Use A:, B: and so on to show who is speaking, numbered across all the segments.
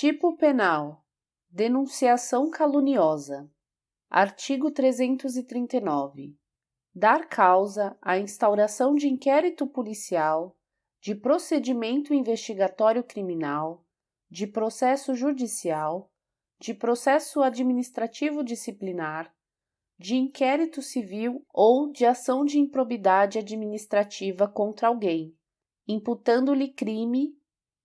A: Tipo penal: denunciação caluniosa. Artigo 339. Dar causa à instauração de inquérito policial, de procedimento investigatório criminal, de processo judicial, de processo administrativo disciplinar, de inquérito civil ou de ação de improbidade administrativa contra alguém, imputando-lhe crime,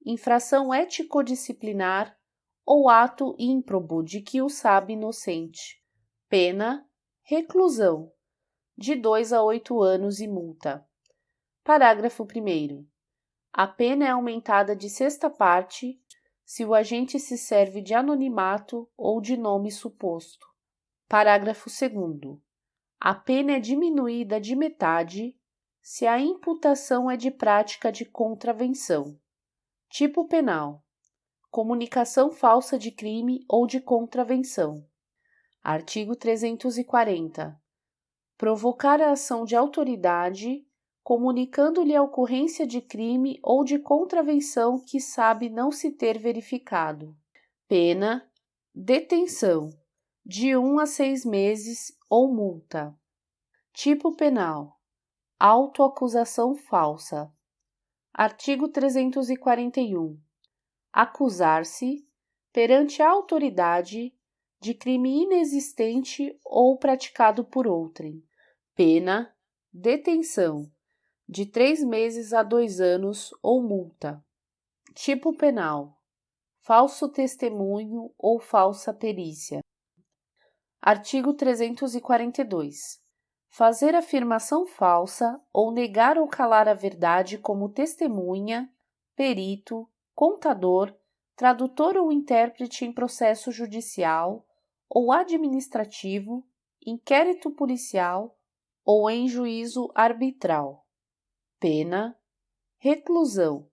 A: infração ético-disciplinar ou ato ímprobo de que o sabe inocente. Pena: reclusão, de 2 a 8 anos e multa. Parágrafo 1º. A pena é aumentada de sexta parte se o agente se serve de anonimato ou de nome suposto. Parágrafo 2º. A pena é diminuída de metade se a imputação é de prática de contravenção. Tipo penal: comunicação falsa de crime ou de contravenção. Artigo 340. Provocar a ação de autoridade, comunicando-lhe a ocorrência de crime ou de contravenção que sabe não se ter verificado. Pena: detenção, de 1 a 6 meses ou multa. Tipo penal: autoacusação falsa. Artigo 341. Acusar-se, perante a autoridade, de crime inexistente ou praticado por outrem. Pena: detenção, de 3 meses a 2 anos ou multa. Tipo penal: falso testemunho ou falsa perícia. Artigo 342. Fazer afirmação falsa ou negar ou calar a verdade como testemunha, perito, contador, tradutor ou intérprete em processo judicial ou administrativo, inquérito policial ou em juízo arbitral. Pena: reclusão,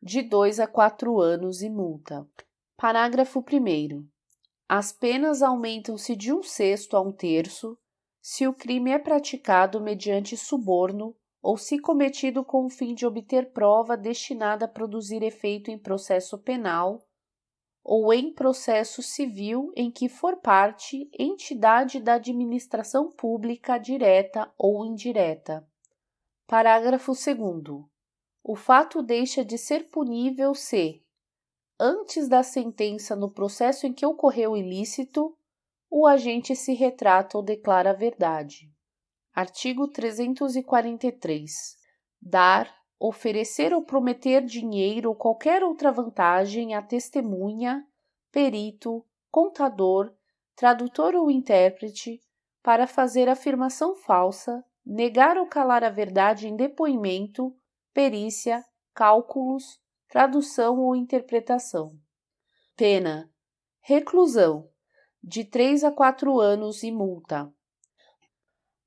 A: de 2 a 4 anos e multa. Parágrafo 1º. As penas aumentam-se de 1/6 a 1/3 se o crime é praticado mediante suborno ou se cometido com o fim de obter prova destinada a produzir efeito em processo penal ou em processo civil em que for parte entidade da administração pública direta ou indireta. Parágrafo 2º. O fato deixa de ser punível se, antes da sentença no processo em que ocorreu o ilícito, o agente se retrata ou declara a verdade. Artigo 343. Dar, oferecer ou prometer dinheiro ou qualquer outra vantagem a testemunha, perito, contador, tradutor ou intérprete para fazer afirmação falsa, negar ou calar a verdade em depoimento, perícia, cálculos, tradução ou interpretação. Pena: reclusão, de 3 a 4 anos e multa.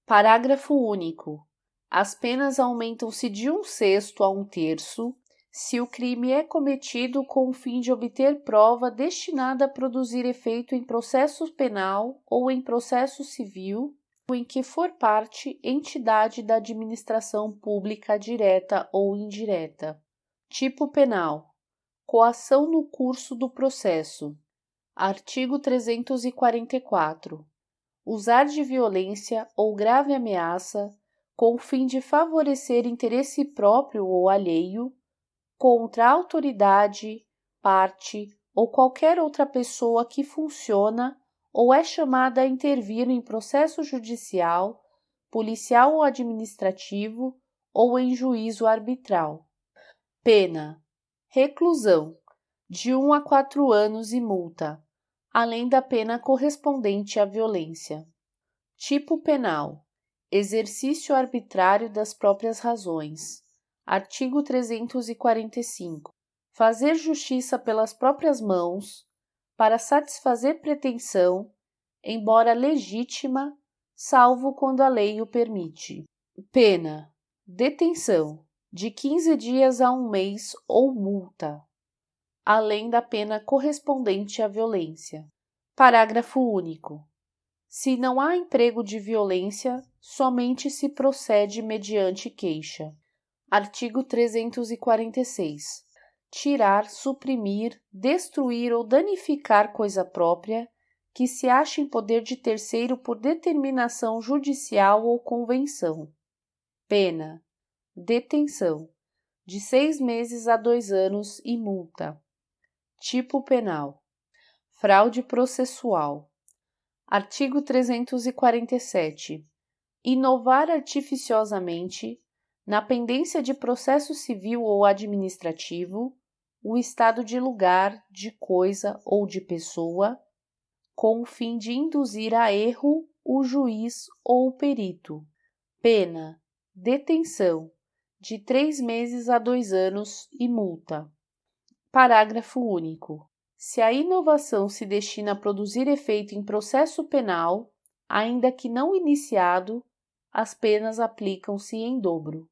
A: Parágrafo único. As penas aumentam-se de 1/6 a 1/3 se o crime é cometido com o fim de obter prova destinada a produzir efeito em processo penal ou em processo civil ou em que for parte entidade da administração pública direta ou indireta. Tipo penal: coação no curso do processo. Artigo 344. Usar de violência ou grave ameaça com o fim de favorecer interesse próprio ou alheio contra a autoridade, parte ou qualquer outra pessoa que funciona ou é chamada a intervir em processo judicial, policial ou administrativo ou em juízo arbitral. Pena: reclusão, de 1 a 4 anos e multa, além da pena correspondente à violência. Tipo penal: exercício arbitrário das próprias razões. Artigo 345. Fazer justiça pelas próprias mãos, para satisfazer pretensão, embora legítima, salvo quando a lei o permite. Pena: detenção, de 15 dias a 1 mês ou multa, além da pena correspondente à violência. Parágrafo único. Se não há emprego de violência, somente se procede mediante queixa. Artigo 346. tirar, suprimir, destruir ou danificar coisa própria que se acha em poder de terceiro por determinação judicial ou convenção. Pena: detenção, de 6 meses a 2 anos e multa. Tipo penal: fraude processual. Artigo 347. Inovar artificiosamente, na pendência de processo civil ou administrativo, o estado de lugar, de coisa ou de pessoa, com o fim de induzir a erro o juiz ou o perito. Pena: detenção, de 3 meses a 2 anos e multa. Parágrafo único. Se a inovação se destina a produzir efeito em processo penal, ainda que não iniciado, as penas aplicam-se em dobro.